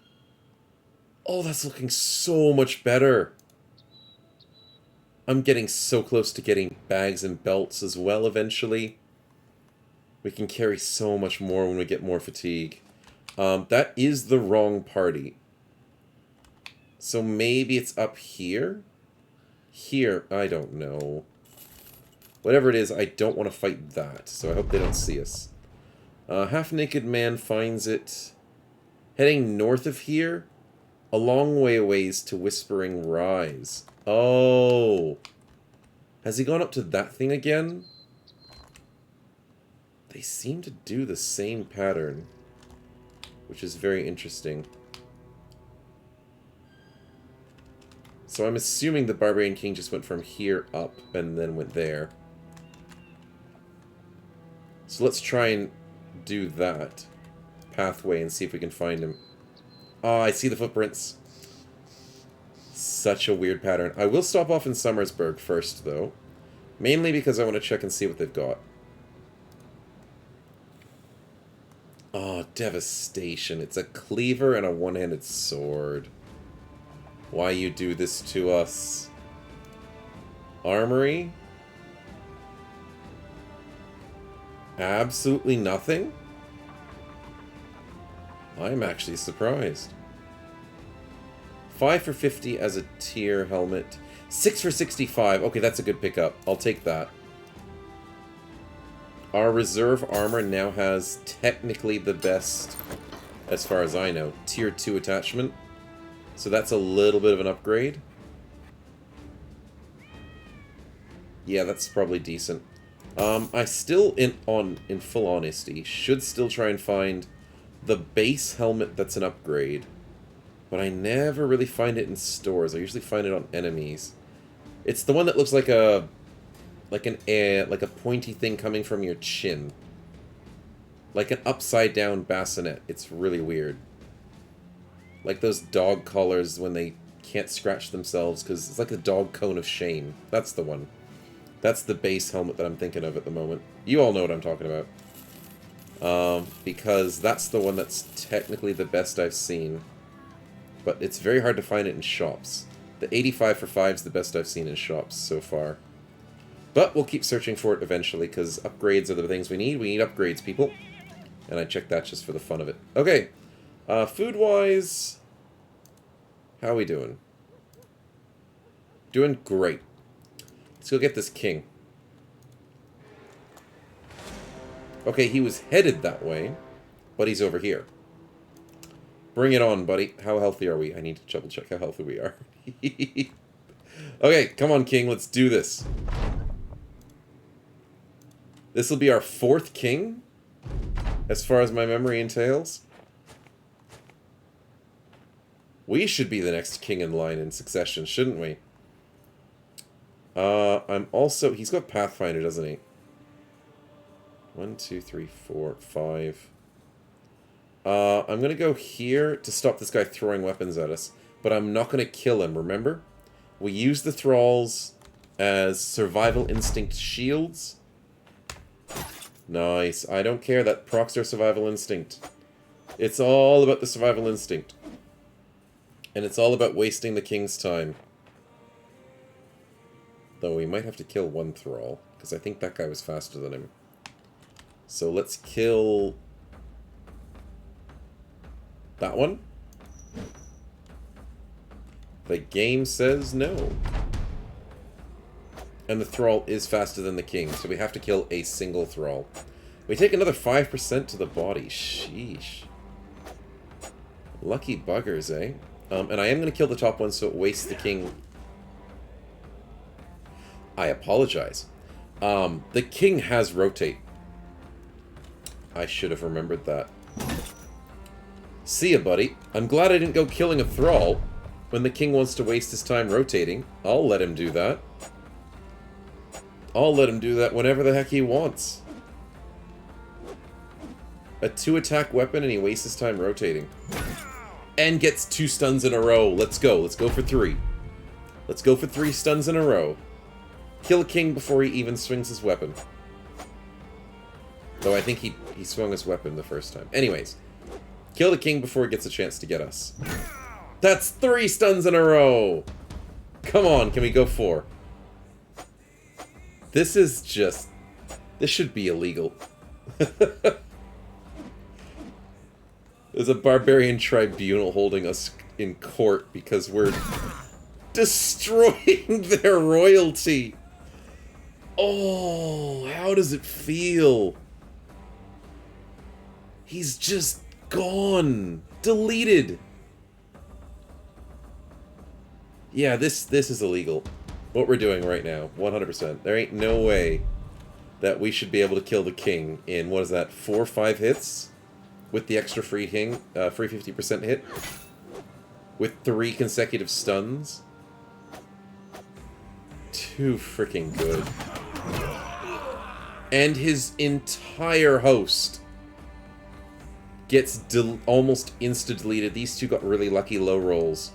Oh, that's looking so much better. I'm getting so close to getting bags and belts as well eventually. We can carry so much more when we get more fatigue. That is the wrong party. So maybe it's up here? Here, I don't know. Whatever it is, I don't want to fight that, so I hope they don't see us. Half-naked man finds it heading north of here, a long way ways to Whispering Rise. Oh! Has he gone up to that thing again? They seem to do the same pattern, which is very interesting. So I'm assuming the Barbarian King just went from here up and then went there. So let's try and do that pathway and see if we can find him. Oh, I see the footprints. Such a weird pattern. I will stop off in Summersburg first, though. Mainly because I want to check and see what they've got. Oh, devastation. It's a cleaver and a one-handed sword. Why you do this to us? Armory? Absolutely nothing? I'm actually surprised. 5 for 50 as a tier helmet. 6 for 65. Okay, that's a good pickup. I'll take that. Our reserve armor now has technically the best, as far as I know, tier 2 attachment. So that's a little bit of an upgrade. Yeah, that's probably decent. I still, in full honesty, should still try and find the base helmet that's an upgrade. But I never really find it in stores. I usually find it on enemies. It's the one that looks like a pointy thing coming from your chin. Like an upside down bassinet. It's really weird. Like those dog collars when they can't scratch themselves because it's like a dog cone of shame. That's the one. That's the base helmet that I'm thinking of at the moment. You all know what I'm talking about. Because that's the one that's technically the best I've seen. But it's very hard to find it in shops. The 85 for 5 is the best I've seen in shops so far. But we'll keep searching for it eventually, because upgrades are the things we need. We need upgrades, people. And I checked that just for the fun of it. Okay. Food-wise, how are we doing? Doing great. Let's go get this king. Okay, he was headed that way, but he's over here. Bring it on, buddy. How healthy are we? I need to double check how healthy we are. Okay, come on, king. Let's do this. This will be our 4th king, as far as my memory entails. We should be the next king in line in succession, shouldn't we? I'm also... He's got Pathfinder, doesn't he? 1, 2, 3, 4, 5. I'm going to go here to stop this guy throwing weapons at us. But I'm not going to kill him, remember? We use the thralls as survival instinct shields. Nice. I don't care. That procs our survival instinct. It's all about the survival instinct. And it's all about wasting the king's time. Though we might have to kill one thrall, because I think that guy was faster than him. So let's kill that one. The game says no. And the thrall is faster than the king, so we have to kill a single thrall. We take another 5% to the body. Sheesh. Lucky buggers, eh? And I am going to kill the top one so it wastes the king. I apologize. The king has rotate. I should have remembered that. See ya, buddy. I'm glad I didn't go killing a thrall when the king wants to waste his time rotating. I'll let him do that. I'll let him do that whenever the heck he wants. A 2-attack weapon and he wastes his time rotating. And gets 2 stuns in a row. Let's go. Let's go for 3. Let's go for 3 stuns in a row. Kill a king before he even swings his weapon. Though I think he swung his weapon the first time. Anyways. Kill the king before he gets a chance to get us. That's 3 stuns in a row! Come on, can we go 4? This is just... This should be illegal. There's a barbarian tribunal holding us in court because we're destroying their royalty. Oh, how does it feel? He's just gone. Deleted. Yeah, this is illegal. What we're doing right now, 100%. There ain't no way that we should be able to kill the king in, what is that, 4 or 5 hits? With the extra free king, free 50% hit? With 3 consecutive stuns? Too freaking good. And his entire host gets almost insta-deleted. These two got really lucky low rolls.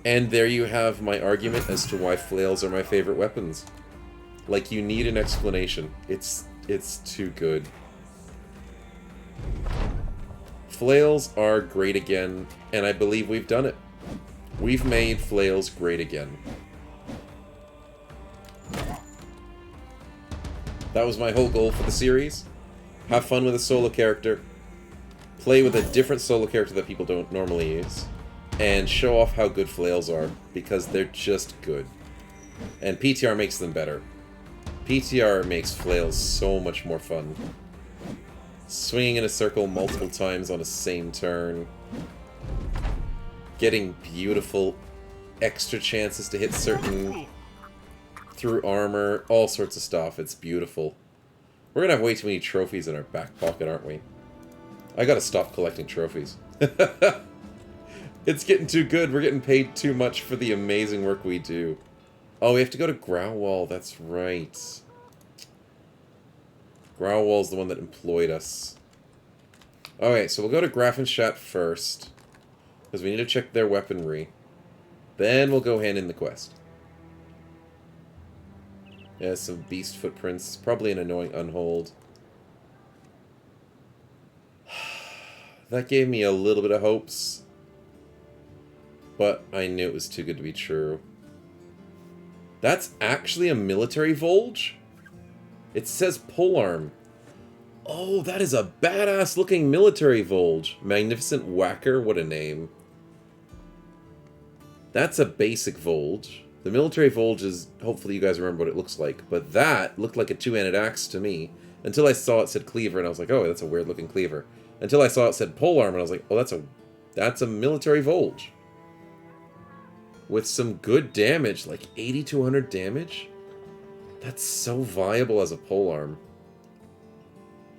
And there you have my argument as to why flails are my favorite weapons. Like, you need an explanation. It's too good. Flails are great again, and I believe we've done it. We've made flails great again. That was my whole goal for the series. Have fun with a solo character. Play with a different solo character that people don't normally use. And show off how good flails are, because they're just good. And PTR makes them better. PTR makes flails so much more fun. Swinging in a circle multiple times on a same turn. Getting beautiful extra chances to hit certain... through armor, all sorts of stuff. It's beautiful. We're gonna have way too many trophies in our back pocket, aren't we? I gotta stop collecting trophies. It's getting too good. We're getting paid too much for the amazing work we do. Oh, we have to go to Growlwall. That's right. Growlwall's the one that employed us. Okay, so we'll go to Grafenstadt first, because we need to check their weaponry. Then we'll go hand in the quest. Yeah, some beast footprints. Probably an annoying unhold. That gave me a little bit of hopes. But I knew it was too good to be true. That's actually a military Volge? It says polearm. Oh, that is a badass looking military Volge. Magnificent Whacker, what a name. That's a basic Volge. The military Volge is, hopefully you guys remember what it looks like. But that looked like a two-handed axe to me. Until I saw it said cleaver and I was like, oh, that's a weird looking cleaver. Until I saw it said polearm and I was like, oh, that's a military Volge. With some good damage, like 80 to 100 damage. That's so viable as a polearm.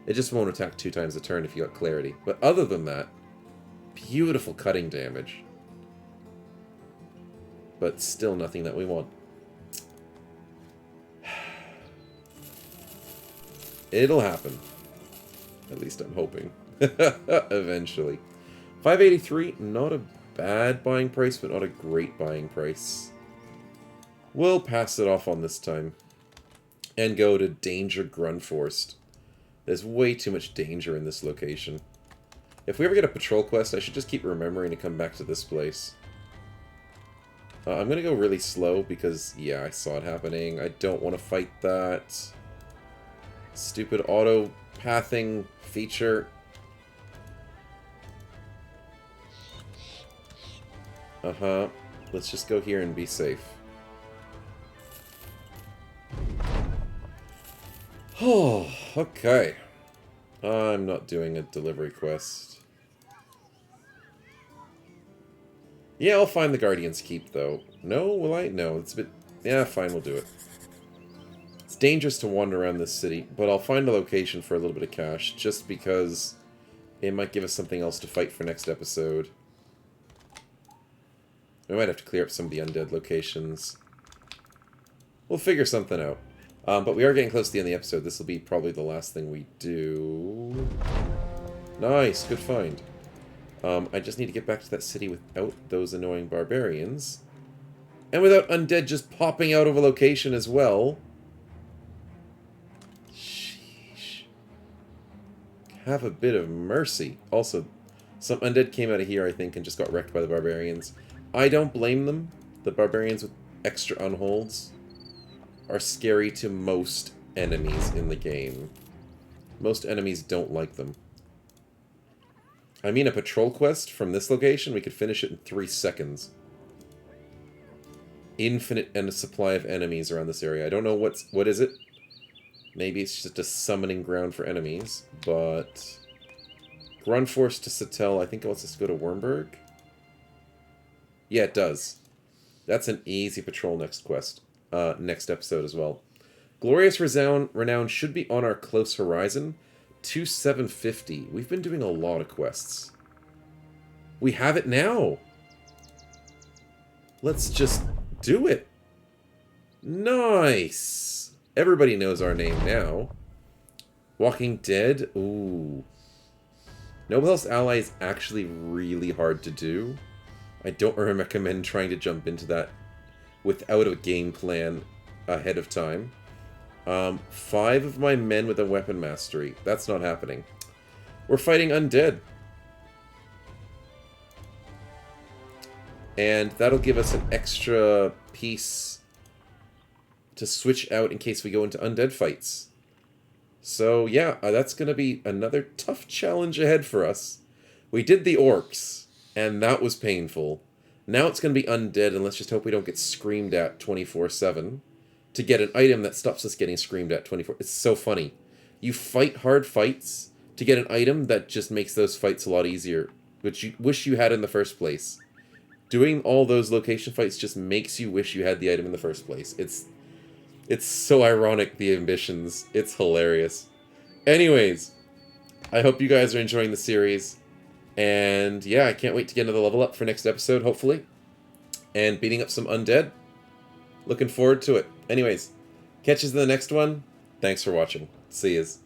It just won't attack 2 times a turn if you got clarity. But other than that, beautiful cutting damage. But still nothing that we want. It'll happen. At least I'm hoping. Eventually. 583, not a bad buying price, but not a great buying price. We'll pass it off on this time. And go to Danger Grunforced. There's way too much danger in this location. If we ever get a patrol quest, I should just keep remembering to come back to this place. I'm going to go really slow because, yeah, I saw it happening. I don't want to fight that. Stupid auto-pathing feature. Uh-huh. Let's just go here and be safe. Oh, okay. I'm not doing a delivery quest. Yeah, I'll find the Guardian's Keep, though. No, will I? No, it's a bit... Yeah, fine, we'll do it. It's dangerous to wander around this city, but I'll find a location for a little bit of cash, just because it might give us something else to fight for next episode. We might have to clear up some of the undead locations. We'll figure something out. But we are getting close to the end of the episode. This will be probably the last thing we do. Nice, good find. I just need to get back to that city without those annoying barbarians. And without undead just popping out of a location as well. Sheesh. Have a bit of mercy. Also, some undead came out of here, I think, and just got wrecked by the barbarians. I don't blame them. The barbarians with extra unholds are scary to most enemies in the game. Most enemies don't like them. I mean, a patrol quest from this location, we could finish it in 3 seconds. Infinite supply of enemies around this area. I don't know what is it. Maybe it's just a summoning ground for enemies, but... Grunforce to Satel, I think it wants us to go to Wurmberg? Yeah, it does. That's an easy patrol next quest. Next episode as well. Glorious Renown should be on our close horizon. 2750. We've been doing a lot of quests. We have it now. Let's just do it. Nice. Everybody knows our name now. Walking Dead. Ooh. Noble Health's Ally is actually really hard to do. I don't recommend trying to jump into that without a game plan ahead of time. 5 of my men with a weapon mastery. That's not happening. We're fighting undead. And that'll give us an extra piece to switch out in case we go into undead fights. So yeah, that's going to be another tough challenge ahead for us. We did the orcs, and that was painful. Now it's going to be undead, and let's just hope we don't get screamed at 24/7 to get an item that stops us getting screamed at 24. It's so funny. You fight hard fights to get an item that just makes those fights a lot easier, which you wish you had in the first place. Doing all those location fights just makes you wish you had the item in the first place. It's so ironic, the ambitions. It's hilarious. Anyways, I hope you guys are enjoying the series. And yeah, I can't wait to get another level up for next episode, hopefully. And beating up some undead. Looking forward to it. Anyways, catch us in the next one. Thanks for watching. See yous.